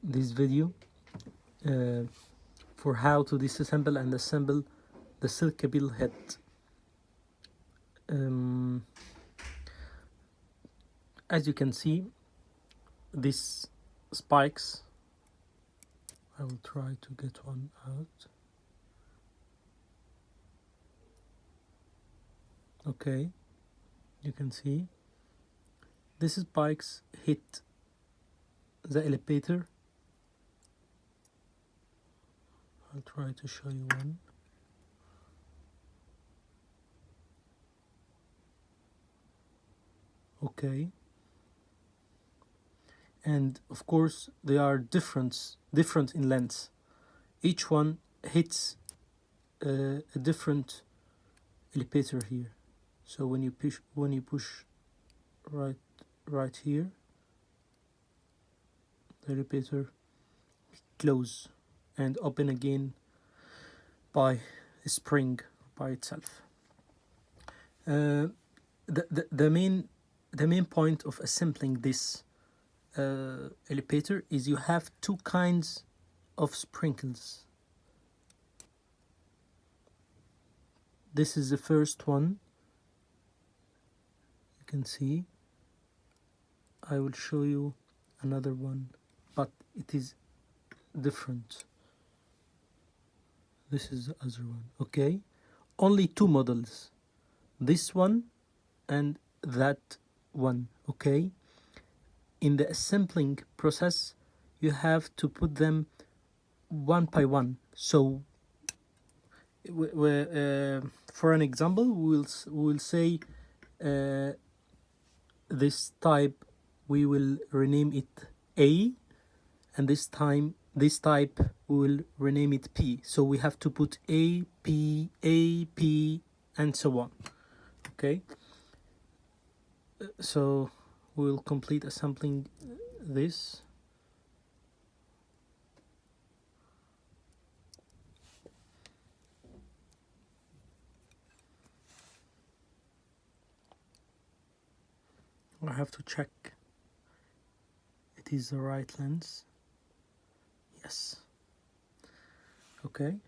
this video for how to disassemble and assemble the Silk-epil head. As you can see, these spikes, I will try to get one out. Okay, you can see these spikes hit the elevator. I'll try to show you one. Okay, and of course they are different in length. Each one hits a different elevator here. So when you push right here, the elevator close and open again by a spring by itself. The main point of assembling this elevator is you have two kinds of sprinkles. This is the first one. You can see. I will show you another one, but it is different. This is the other one. Okay, only two models, this one and that one. Okay, in the assembling process you have to put them one by one. So for an example, we'll say this type, we will rename it A, and this type we will rename it P. So we have to put A, P, and so on. Okay, so we'll complete assembling this. I have to check it is the right lens. Yes. Okay.